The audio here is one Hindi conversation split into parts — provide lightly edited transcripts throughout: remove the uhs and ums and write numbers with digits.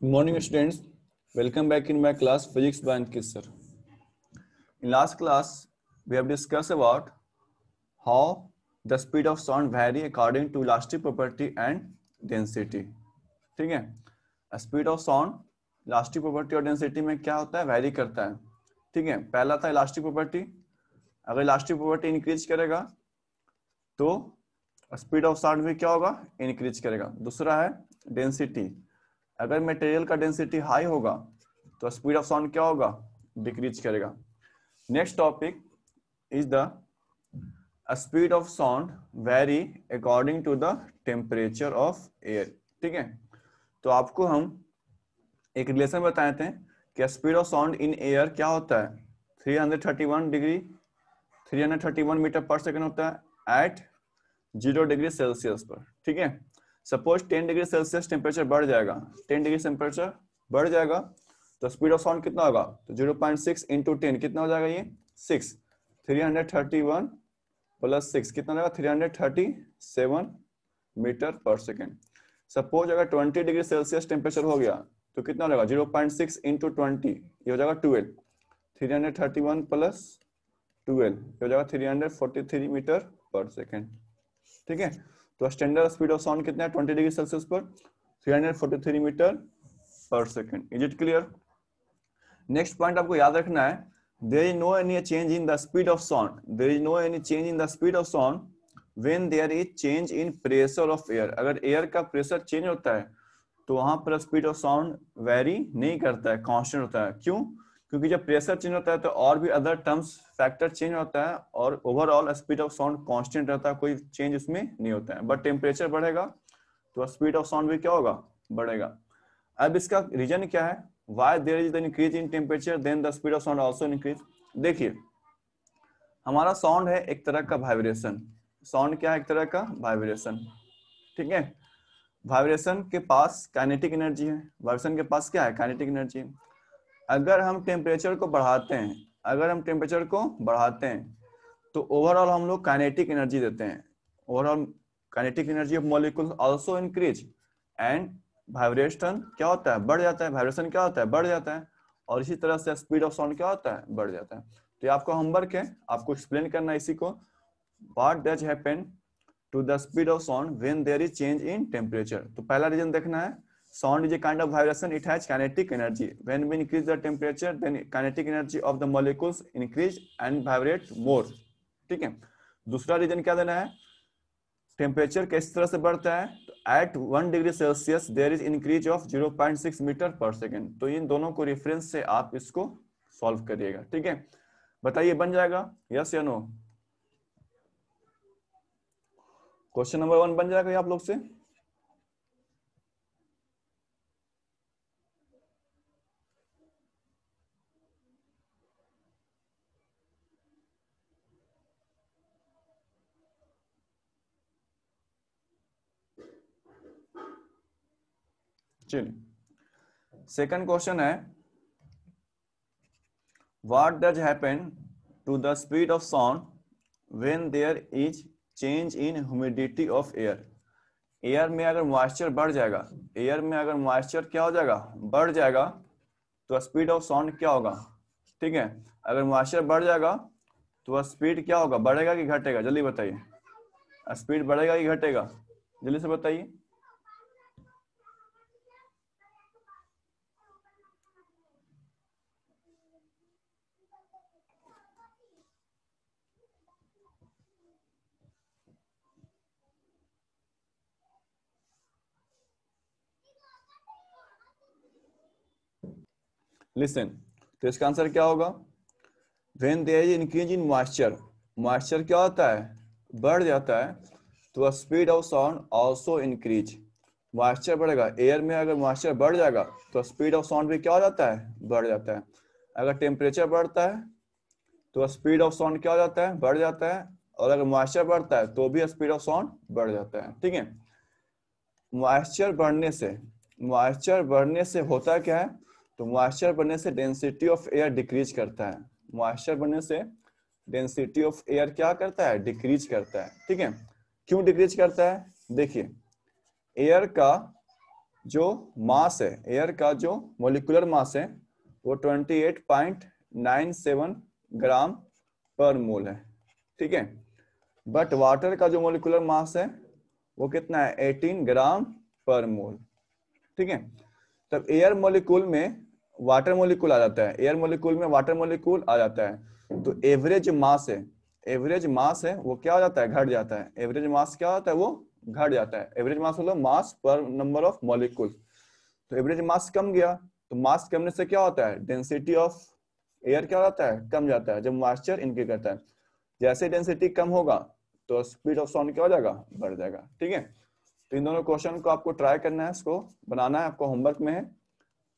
Good morning, students. Welcome back in my class, Physics by Ankit sir. In last class, we have discussed about how the speed of sound vary according to elastic property and density. ठीक है? Speed of sound elastic property और डेंसिटी में क्या होता है, वैरी करता है. ठीक है, पहला था इलास्टिक प्रॉपर्टी. अगर इलास्टिक प्रॉपर्टी इंक्रीज करेगा तो स्पीड ऑफ साउंड भी क्या होगा, इंक्रीज करेगा. दूसरा है डेंसिटी. अगर मटेरियल का डेंसिटी हाई होगा तो स्पीड ऑफ साउंड क्या होगा, डिक्रीज करेगा. Next topic is the speed of sound vary according to the temperature of air. ठीक है, तो आपको हम एक रिलेशन बताए थे कि speed of sound in air क्या होता है, 331 मीटर पर सेकेंड होता है एट 0 डिग्री सेल्सियस पर. ठीक है, सपोज 10 डिग्री सेल्सियस टेम्परेचर बढ़ जाएगा, 10 डिग्री टेम्परेचर बढ़ जाएगा तो स्पीड ऑफ साउंड कितना होगा, तो 0.6 इंटू 10 कितना हो जाएगा, ये 6. 331 प्लस 6 कितना हो जाएगा, 337 मीटर पर सेकेंड. सपोज अगर 20 डिग्री सेल्सियस टेम्परेचर हो गया तो कितना हो जाएगा, 0.6 इंटू 20 ये हो जाएगा 12. 331 प्लस 12 ये हो जाएगा 343 मीटर पर सेकेंड. ठीक है, तो स्टैंडर्ड स्पीड ऑफ साउंड कितना है 20 डिग्री सेल्सियस पर, 343 मीटर पर second. Is it clear? Next point आपको याद रखना है, there is no any change in the speed of sound, there is no any change in the speed of sound when there is change in pressure of air. अगर एयर का प्रेशर चेंज होता है तो वहां पर स्पीड ऑफ साउंड वेरी नहीं करता है, कांस्टेंट होता है. क्यों? क्योंकि जब प्रेशर चेंज होता है तो और भी अदर टर्म्स फैक्टर चेंज होता है और overall speed of sound constant रहता है, कोई चेंज उसमें नहीं होता है. बट टेम्परेचर बढ़ेगा तो स्पीड ऑफ साउंड भी क्या होगा, बढ़ेगा. अब इसका रीजन क्या है, why there is the increase in temperature then the speed of sound also increase. देखिए, हमारा साउंड है एक तरह का वाइब्रेशन. साउंड क्या है, एक तरह का वाइब्रेशन. ठीक है, वाइब्रेशन के पास काइनेटिक एनर्जी है, वाइब्रेशन के पास क्या है, काइनेटिक एनर्जी. अगर हम टेम्परेचर को बढ़ाते हैं, अगर हम टेम्परेचर को बढ़ाते हैं तो ओवरऑल हम लोग काइनेटिक एनर्जी देते हैं. Overall kinetic energy of molecules also increase and vibration क्या होता है, बढ़ जाता है. वाइब्रेशन क्या होता है, बढ़ जाता है. और इसी तरह से स्पीड ऑफ साउंड क्या होता है, बढ़ जाता है. तो ये आपका होमवर्क है, आपको एक्सप्लेन करना है इसी को, what does happen to the speed of sound when there is change in temperature. तो पहला रीजन देखना है, sound is a kind of vibration, it has kinetic energy. When we increase the temperature then kinetic energy of the molecules increase and vibrate more. ठीक है, दूसरा रीजन क्या देना है, टेम्परेचर किस तरह से बढ़ता है, at 1 degree Celsius there is increase of 0.6 metre पर सेकेंड. तो इन दोनों को रेफरेंस से आप इसको सॉल्व करिएगा. ठीक है, बताइए बन जाएगा, यस या नो? क्वेश्चन नंबर 1 बन जाएगा आप लोग से. चलिए, सेकंड क्वेश्चन है, what does happen to the speed of sound when there is change in humidity of air. Air में अगर मॉइस्चर बढ़ जाएगा, एयर में अगर मॉइस्चर क्या हो जाएगा, बढ़ जाएगा तो स्पीड ऑफ साउंड क्या होगा. ठीक है, अगर मॉइस्चर बढ़ जाएगा तो स्पीड क्या होगा, बढ़ेगा कि घटेगा, जल्दी बताइए. स्पीड बढ़ेगा कि घटेगा, जल्दी से बताइए. लिसन, तो इसका आंसर क्या होगा, when there is increase in moisture, moisture क्या होता है, बढ़ जाता है, तो speed of sound also increase. Moisture बढ़ेगा, एयर में अगर मॉइस्चर बढ़ जाएगा तो स्पीड ऑफ साउंड भी क्या हो जाता है, बढ़ जाता है. अगर टेम्परेचर बढ़ता है तो स्पीड ऑफ साउंड क्या हो जाता है, बढ़ जाता है. और अगर मॉइस्चर बढ़ता है तो भी स्पीड ऑफ साउंड बढ़ जाता है. ठीक है, मॉइस्चर बढ़ने से होता क्या है, तो मॉइस्चर बढ़ने से डेंसिटी ऑफ एयर डिक्रीज करता है. मॉइस्चर बढ़ने से डेंसिटी ऑफ एयर क्या करता है, डिक्रीज करता है. ठीक है, क्यों डिक्रीज करता है, देखिए एयर का जो मास है, एयर का जो मोलिकुलर मास है वो 28.97 ग्राम पर मोल है, ठीक है। बट वाटर का जो मोलिकुलर मास है वो कितना है, 18 ग्राम पर मोल, ठीक है। तब एयर मॉलिक्यूल में वाटर मॉलिक्यूल आ जाता है, एयर मॉलिक्यूल में वाटर मॉलिक्यूल आ जाता है, तो एवरेज मास है, एवरेज मास है वो क्या हो जाता है, घट जाता है। एवरेज मास क्या होता है, वो घट जाता है। एवरेज मास मतलब मास पर नंबर ऑफ मॉलिक्यूल। तो एवरेज मास कम गया, तो मास कमने से क्या होता है, डेंसिटी ऑफ एयर क्या होता है, कम जाता है जब मॉइस्चर इनक्रीज करता है। जैसे डेंसिटी कम होगा तो स्पीड ऑफ साउंड क्या हो जाएगा, बढ़ जाएगा, ठीक है। तो इन दोनों क्वेश्चन को आपको ट्राई करना है, इसको बनाना है, आपको होमवर्क में है।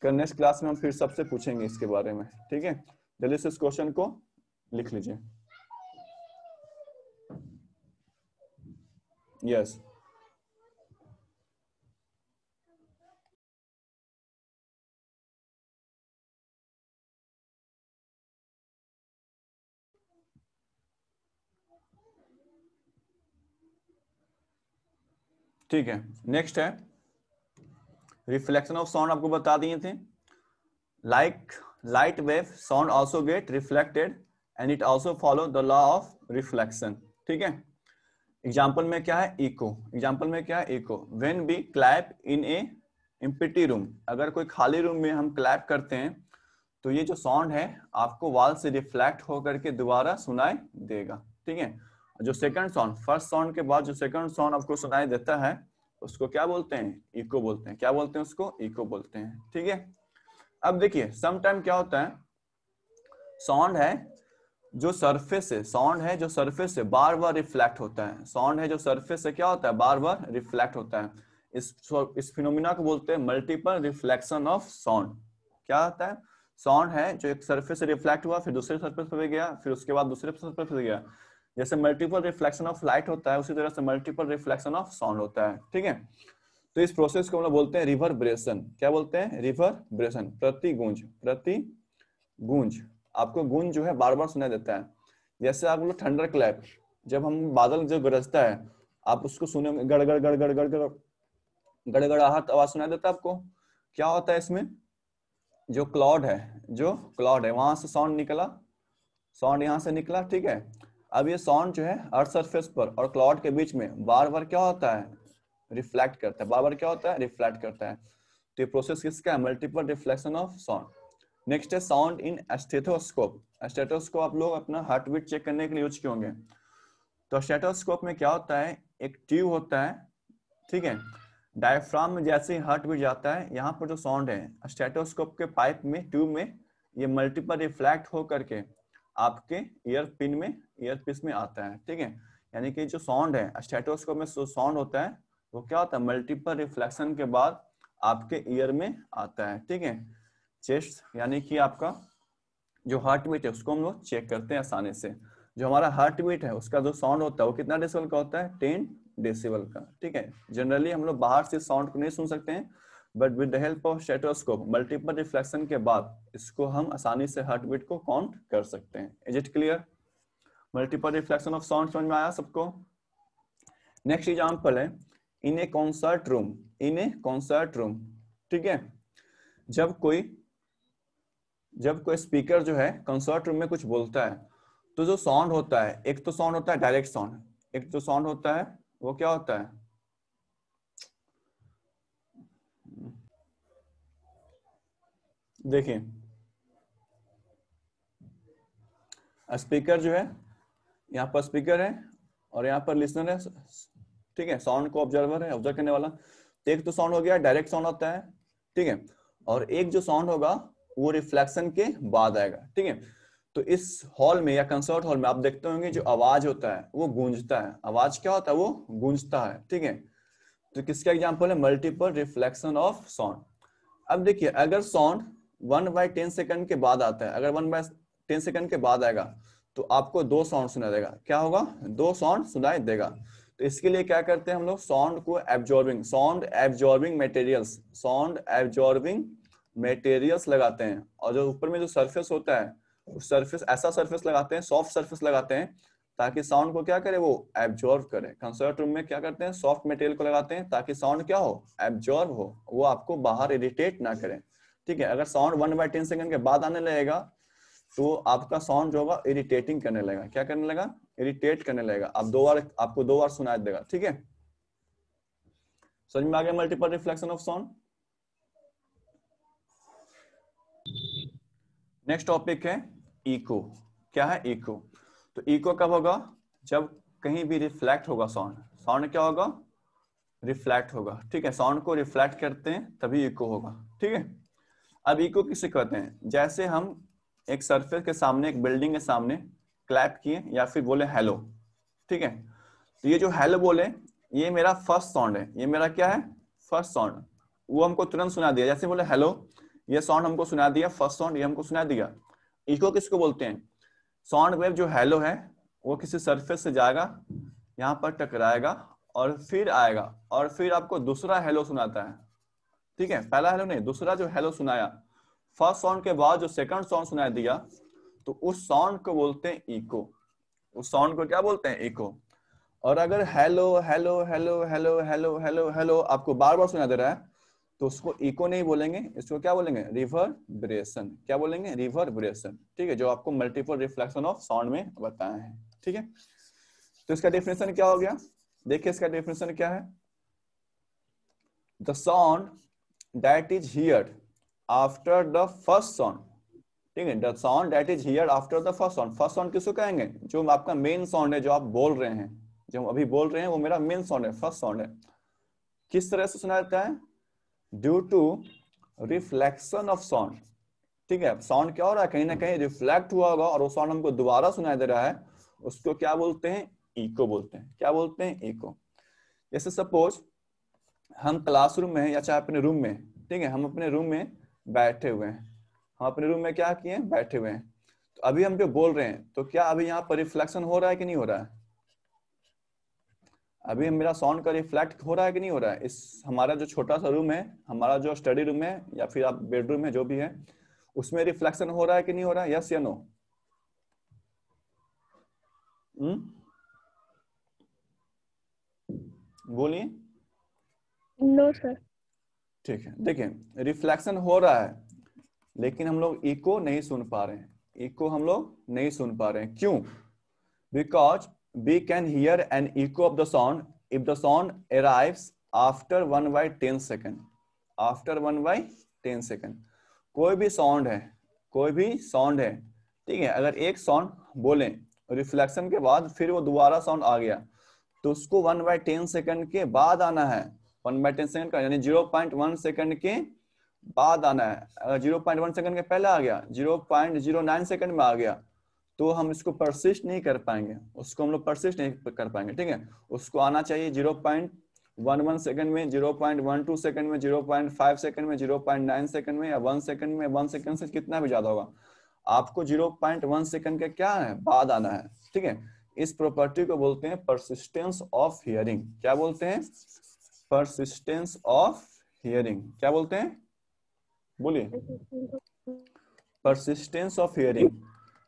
कल नेक्स्ट क्लास में हम फिर सबसे पूछेंगे इसके बारे में, ठीक है। जल्दी से इस क्वेश्चन को लिख लीजिए। यस ठीक है। नेक्स्ट है रिफ्लेक्शन ऑफ साउंड, आपको बता दिए थे। Like light wave sound also get reflected and it also follow the law of reflection, ठीक है। एग्जाम्पल में क्या है, इको। एग्जाम्पल में क्या है, echo. When we clap in a empty room, अगर कोई खाली रूम में हम क्लैप करते हैं तो ये जो साउंड है आपको वॉल से रिफ्लेक्ट होकर के दोबारा सुनाई देगा, ठीक है। जो सेकंड साउंड, फर्स्ट साउंड के बाद जो सेकंड साउंड आपको सुनाई देता है उसको क्या बोलते हैं, इको बोलते हैं। क्या बोलते हैं उसको, इको बोलते हैं, ठीक है। अब देखिए सम टाइम क्या होता है, साउंड है जो सरफेस है, साउंड है जो सरफेस से बार बार रिफ्लेक्ट होता है, साउंड है जो सरफेस से क्या होता है, बार बार रिफ्लेक्ट होता है। इस फिनोमिना को बोलते हैं मल्टीपल रिफ्लेक्शन ऑफ साउंड। क्या होता है, साउंड है जो एक सरफेस से रिफ्लेक्ट हुआ, फिर दूसरे सरफेस पर गया, फिर उसके बाद दूसरे सरफेस पर गया। जैसे मल्टीपल रिफ्लेक्शन ऑफ लाइट होता है, उसी तरह से मल्टीपल रिफ्लेक्शन ऑफ साउंड होता है, ठीक है। तो इस प्रोसेस को हम लोग बोलते हैं रिवर्बरेशन। क्या बोलते हैं, रिवर्बरेशन, प्रतिगूंज, प्रतिगूंज। आपको गूंज जो है बार बार सुनाई देता है। जैसे आप लोग थंडर क्लैप, जब हम बादल जो गरजता है आप उसको सुने, गड़ गड़ गड़ गड़ गड़ गड़ गड़गड़ाहट आवाज सुनाई देता है आपको। क्या होता है इसमें, जो क्लाउड है, जो क्लाउड है वहां से साउंड निकला, साउंड यहाँ से निकला, ठीक है। अब ये साउंड जो है अर्थ सरफेस पर और क्लाउड के बीच में बार बार क्या होता है, रिफ्लेक्ट करता है, बार बार क्या होता है, रिफ्लेक्ट करता है। तो ये प्रोसेस किसका है, multiple reflection of sound. Next है साउंड इन स्टेथोस्कोप। स्टेथोस्कोप आप लोग अपना हार्ट बीट चेक करने के लिए यूज किए होंगे। तो स्टेथोस्कोप में क्या होता है, एक ट्यूब होता है, ठीक है। डायफ्राम में जैसे ही हार्ट बीट जाता है, यहाँ पर जो साउंड है स्टेथोस्कोप के पाइप में, ट्यूब में, ये मल्टीपल रिफ्लेक्ट हो करके आपके ईयर पिन में, ईयर पीस में आता है, ठीक है। यानी कि जो साउंड है स्टेथोस्कोप में जो साउंड होता है वो क्या होता है, मल्टीपल रिफ्लेक्शन के बाद आपके ईयर में आता है, ठीक है। चेस्ट यानी कि आपका जो हार्ट बीट है उसको हम लोग चेक करते हैं आसानी से। जो हमारा हार्ट बीट है उसका जो साउंड होता है वो कितना डेसिबल का होता है, 10 डेसिबल का, ठीक है। जनरली हम लोग बाहर से साउंड को नहीं सुन सकते हैं, but with the help of stethoscope multiple reflection के बाद इसको हम आसानी से हार्ट बीट को काउंट कर सकते हैं। Is it clear, multiple reflection of sound समझ में आया सबको। नेक्स्ट एग्जांपल है इन a concert room, in a concert room, ठीक है। जब कोई स्पीकर जो है कंसर्ट रूम में कुछ बोलता है तो जो साउंड होता है, एक तो साउंड होता है डायरेक्ट साउंड, एक जो साउंड होता है वो क्या होता है, देखिए स्पीकर जो है, यहाँ पर स्पीकर है और यहाँ पर लिसनर है, ठीक है। साउंड को ऑब्जर्वर है, ऑब्जर्व करने वाला। तो एक तो साउंड हो गया डायरेक्ट साउंड होता है, ठीक है। और एक जो साउंड होगा वो रिफ्लेक्शन के बाद आएगा, ठीक है। तो इस हॉल में या कंसर्ट हॉल में आप देखते होंगे जो आवाज होता है वो गूंजता है। आवाज क्या होता है, वो गूंजता है, ठीक है। तो किसका एग्जांपल है, मल्टीपल रिफ्लेक्शन ऑफ साउंड। अब देखिए अगर साउंड 1/10 सेकंड के बाद आता है, अगर 1/10 सेकंड के बाद आएगा तो आपको दो साउंड सुनाई देगा। क्या होगा, दो साउंड सुनाई देगा। तो इसके लिए क्या करते हैं हम लोग, साउंड को absorbing, sound absorbing materials, sound absorbing materials लगाते हैं। और जो ऊपर में जो सरफेस होता है उस सरफेस, ऐसा सरफेस लगाते हैं, सॉफ्ट सरफेस लगाते हैं ताकि साउंड को क्या करे, वो एब्जॉर्ब करे। कंसर्ट रूम में क्या करते हैं, सॉफ्ट मटेरियल को लगाते हैं ताकि साउंड क्या हो, एब्जॉर्ब हो, वो आपको बाहर इरिटेट ना करे। ठीक है, अगर साउंड 1/10 सेकंड के बाद आने लगेगा तो आपका साउंड जो होगा इरिटेटिंग करने लगेगा। क्या करने लगा, इरिटेट करने लगेगा। आपको 2 बार सुनाई देगा। ठीक है, समझ में आ गया multiple reflection of sound. Next topic है इको। क्या है इको, तो इको कब होगा, जब कहीं भी रिफ्लेक्ट होगा साउंड। साउंड क्या होगा, रिफ्लेक्ट होगा। ठीक है, साउंड को रिफ्लेक्ट करते हैं तभी इको होगा। ठीक है, अब इको किसे कहते हैं, जैसे हम एक सरफेस के सामने, एक बिल्डिंग के सामने क्लैप किए या फिर बोले हेलो। ठीक है, तो ये जो हेलो बोले ये मेरा फर्स्ट साउंड है, ये मेरा क्या है, फर्स्ट साउंड। वो हमको तुरंत सुना दिया, जैसे बोले हेलो, ये साउंड हमको सुना दिया, फर्स्ट साउंड ये हमको सुना दिया। इको किसको बोलते हैं, साउंड वेव जो हेलो है वो किसी सरफेस से जाएगा, यहाँ पर टकराएगा और फिर आएगा और फिर आपको दूसरा हेलो सुनाता है। ठीक है, पहला हेलो नहीं, दूसरा जो हेलो सुनाया, फर्स्ट साउंड के बाद जो सेकंड साउंड सुनाई दिया, तो उस साउंड को बोलते हैं इको। उस साउंड को क्या बोलते हैं, इको। और अगर hello hello hello hello hello hello hello आपको बार बार सुना दे रहा है तो उसको इको नहीं बोलेंगे, इसको क्या बोलेंगे, रिवर्बरेशन। क्या बोलेंगे, रिवर्बरेशन। ठीक है, जो आपको मल्टीपल रिफ्लेक्शन ऑफ साउंड में बताया है। ठीक है, तो इसका डेफिनेशन क्या हो गया, देखिए इसका डेफिनेशन क्या है, the sound that is heard after the first sound. ठीक है, the sound that is heard after the first sound. First sound किसको कहेंगे, जो आपका मेन साउंड है, जो आप बोल रहे हैं, जो हम अभी बोल रहे हैं वो मेरा मेन साउंड है, फर्स्ट साउंड है। किस तरह से सुना जाता है, due to reflection of sound. ठीक है, साउंड क्या हो रहा है, कहीं ना कहीं रिफ्लेक्ट हुआ होगा और वो साउंड हमको दोबारा सुनाई दे रहा है, उसको क्या बोलते हैं, इको बोलते हैं। क्या बोलते हैं, इको। जैसे सपोज हम क्लासरूम में या चाहे अपने रूम में, ठीक है, हम अपने रूम में बैठे हुए हैं, हम अपने रूम में क्या किए, बैठे हुए हैं, तो अभी हम जो बोल रहे हैं तो क्या अभी यहाँ पर रिफ्लेक्शन हो रहा है कि नहीं हो रहा है, अभी मेरा साउंड का रिफ्लेक्ट हो रहा है कि नहीं हो रहा है। इस हमारा जो छोटा सा रूम है, हमारा जो स्टडी रूम है या फिर आप बेडरूम है, जो भी है, उसमें रिफ्लेक्शन हो रहा है कि नहीं हो रहा है, यस या नो। बोलिए। No sir. ठीक है, देखिए रिफ्लेक्शन हो रहा है लेकिन हम लोग इको नहीं सुन पा रहे हैं, इको हम लोग नहीं सुन पा रहे हैं। क्यों, because we can hear an echo of the sound if the sound arrives after 1/10 second, after 1/10 second। कोई भी साउंड है, कोई भी साउंड है, ठीक है, अगर एक साउंड बोले रिफ्लेक्शन के बाद फिर वो दोबारा साउंड आ गया तो उसको 1/10 सेकंड के बाद आना है। 1/10 सेकंड का यानी 0.1 सेकंड के बाद आना है। अगर 0.1 सेकंड के पहले आ गया, 0.09 सेकंड में आ गया, तो हम इसको परसिस्ट नहीं कर पाएंगे, उसको हम लोग परसिस्ट नहीं कर पाएंगे। ठीक है, उसको आना चाहिए 0.11 सेकंड में, 0.12 सेकंड में, 0.5 सेकंड में, 0.9 सेकंड में या 1 सेकंड में। 1 सेकंड से कितना भी ज्यादा होगा, आपको 0.1 सेकंड के क्या है, बाद आना है। ठीक है, इस प्रॉपर्टी को बोलते हैं परसिस्टेंस ऑफ हियरिंग। क्या बोलते हैं, परसिस्टेंस ऑफ हियरिंग। क्या बोलते हैं, बोलिए, परसिस्टेंस ऑफ हियरिंग।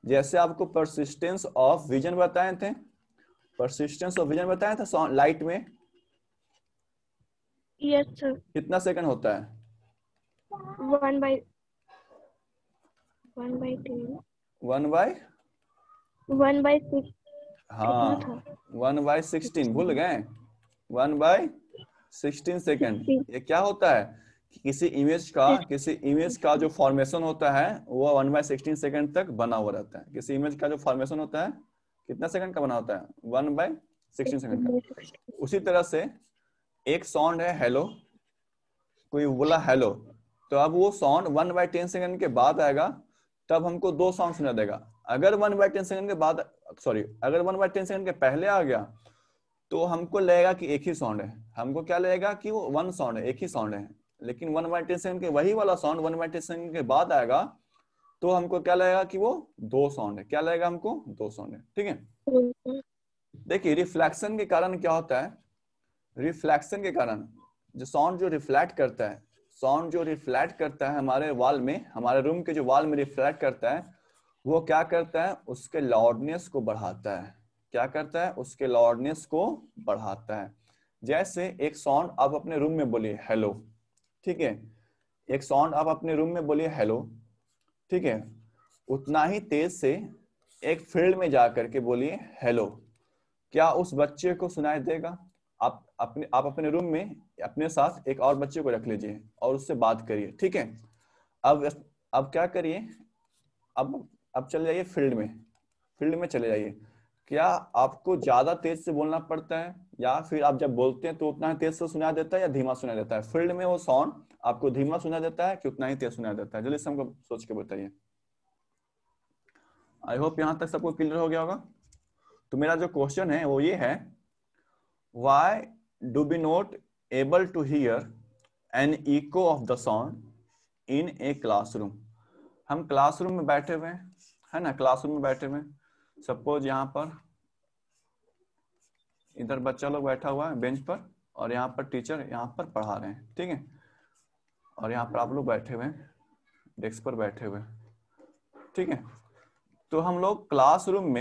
जैसे आपको परसिस्टेंस ऑफ विजन बताए थे, परसिस्टेंस ऑफ विजन बताया था लाइट में यस सर। कितना सेकंड होता है, 1/10 1/6 कितना था, हाँ 1/16 भूल गए, 1/16 सेकंड। 16 ये क्या होता है कि किसी इमेज का जो फॉर्मेशन होता है वो 1/16 सेकंड तक बना हुआ रहता है। किसी इमेज का जो फॉर्मेशन होता है कितना सेकंड का बना होता है, 1/16 सेकंड का। उसी तरह से एक साउंड है हेलो, कोई बोला हेलो, तो अब वो साउंड 1/10 सेकंड के बाद आएगा, तब हमको 2 साउंड सुना देगा। अगर 1/10 सेकंड के बाद, सॉरी, अगर 1/10 सेकंड के पहले आ गया तो हमको लगेगा कि एक ही साउंड है, हमको क्या लगेगा कि वो 1 साउंड है, एक ही साउंड है। लेकिन 1/10 सेकंड के वही वाला साउंड 1/10 सेकंड के बाद आएगा तो हमको क्या लगेगा कि वो 2 साउंड है। क्या लगेगा हमको, 2 साउंड है। ठीक है, देखिए रिफ्लेक्शन के कारण क्या होता है, रिफ्लेक्शन के कारण जो साउंड जो रिफ्लेक्ट करता है, साउंड जो रिफ्लेक्ट करता है हमारे वॉल में, हमारे रूम के जो वॉल में रिफ्लेक्ट करता है, वो क्या करता है, उसके लाउडनेस को बढ़ाता है। क्या करता है, उसके लाउडनेस को बढ़ाता है। जैसे एक साउंड आप अपने रूम में बोलिए हेलो, ठीक है, एक साउंड आप अपने रूम में बोलिए हेलो, ठीक है, उतना ही तेज से एक फील्ड में जाकर के बोलिए हेलो, क्या उस बच्चे को सुनाई देगा? आप अपने रूम में अपने साथ एक और बच्चे को रख लीजिए और उससे बात करिए, ठीक है। अब क्या करिए, अब चले जाइए फील्ड में चले जाइए। क्या आपको ज्यादा तेज से बोलना पड़ता है, या फिर आप जब बोलते हैं तो उतना ही तेज से सुनाई देता है या धीमा सुनाई देता है? फील्ड में वो साउंड आपको धीमा सुनाई देता है कि उतना ही तेज सुनाई देता है? जल्दी से हमको सोच के बताइए। आई होप यहां तक सबको क्लियर हो गया होगा। तो मेरा जो क्वेश्चन है वो ये है, why do we not able to hear an echo of the sound in a classroom? हम क्लासरूम में बैठे हुए हैं, है ना, क्लासरूम में बैठे हुए हैं, सपोज यहाँ पर इधर बच्चा लोग बैठा हुआ है बेंच पर और यहाँ पर टीचर यहाँ पर पढ़ा रहे हैं, ठीक है, और यहाँ पर आप लोग बैठे हुए हैं डेस्क पर बैठे हुए, ठीक है। तो हम लोग क्लासरूम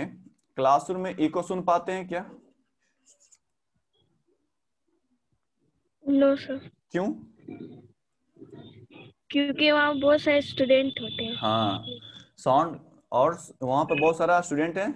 में इको सुन पाते हैं क्या? नो सर, क्यों? क्योंकि वहाँ बहुत सारे स्टूडेंट होते हैं। हाँ, साउंड, और वहां पर बहुत सारा स्टूडेंट है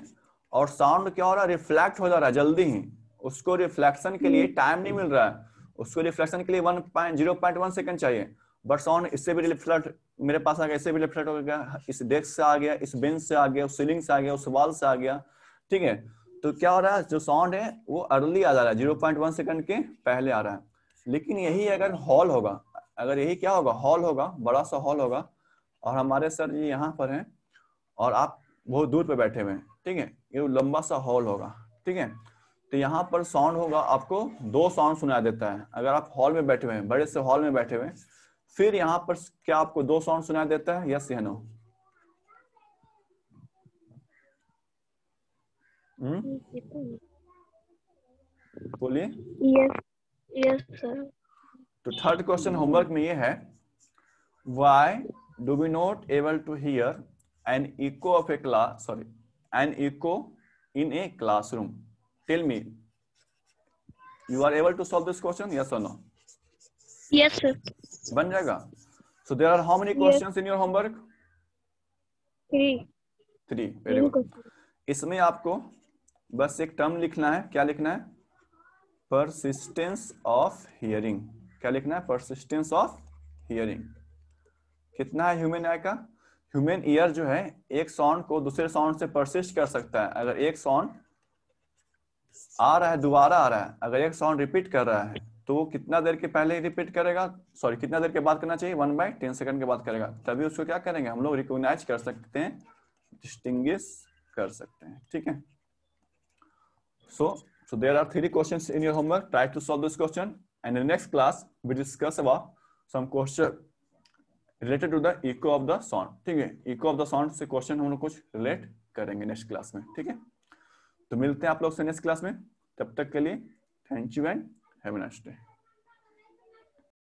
और साउंड क्या हो रहा है, रिफ्लेक्ट हो जा रहा है जल्दी ही, उसको रिफ्लेक्शन के लिए टाइम नहीं मिल रहा है, उसको रिफ्लेक्शन के लिए 0.1 सेकंड चाहिए, बट साउंड इससे भी रिफ्लेक्ट, मेरे पास आ गया, इससे भी रिफ्लेक्ट हो गया, इस डेस्क से आ गया, इस बेंच से आ गया, उस सीलिंग से आ गया, उस वॉल से आ गया, ठीक है। तो क्या हो रहा है, जो साउंड है वो अर्ली आ जा रहा है, 0.1 सेकंड के पहले आ रहा है। लेकिन यही अगर हॉल होगा, अगर यही क्या होगा, हॉल होगा, बड़ा सा हॉल होगा, और हमारे सर जी यहाँ पर हैं और आप बहुत दूर पे बैठे हुए हैं, ठीक है, ये लंबा सा हॉल होगा, ठीक है। तो यहाँ पर साउंड होगा, आपको 2 साउंड सुनाई देता है अगर आप हॉल में बैठे हुए हैं, बड़े से हॉल में बैठे हुए हैं। फिर यहाँ पर क्या आपको 2 साउंड सुनाई देता है, यस या नो? बोलिए। Yes, yes sir. तो थर्ड क्वेश्चन होमवर्क में ये है, why do we not able to hear an echo of a class, sorry, an echo in a classroom? Tell me, you are able to solve this question, yes और नो? Yes sir. बन जाएगा। So there are how many questions in your homework? 3। Very good. इसमें आपको बस एक टर्म लिखना है, क्या लिखना है, परसिस्टेंस ऑफ हियरिंग। क्या लिखना है, परसिस्टेंस ऑफ हियरिंग। कितना है ह्यूमन ईयर का? ह्यूमन ईयर जो है एक साउंड को दूसरे साउंड से परसिस्ट कर सकता है। अगर एक साउंड आ रहा है, दोबारा आ रहा है, अगर एक साउंड रिपीट कर रहा है तो वो कितना देर के पहले रिपीट करेगा, सॉरी कितना देर के बाद करना चाहिए, 1/10 सेकंड के बाद करेगा, तभी उसको क्या करेंगे हम लोग, रिकॉग्नाइज कर सकते हैं, डिस्टिंग्विश कर सकते हैं, ठीक है। So there are 3 questions in your homework. Try to solve this question, and in the next class we discuss about some question related to the echo of the sound. ठीक है, echo of the sound से क्वेश्चन हम लोग कुछ रिलेट करेंगे नेक्स्ट क्लास में, ठीक है। तो मिलते हैं आप लोग से नेक्स्ट क्लास में, तब तक के लिए thank you and have a nice day.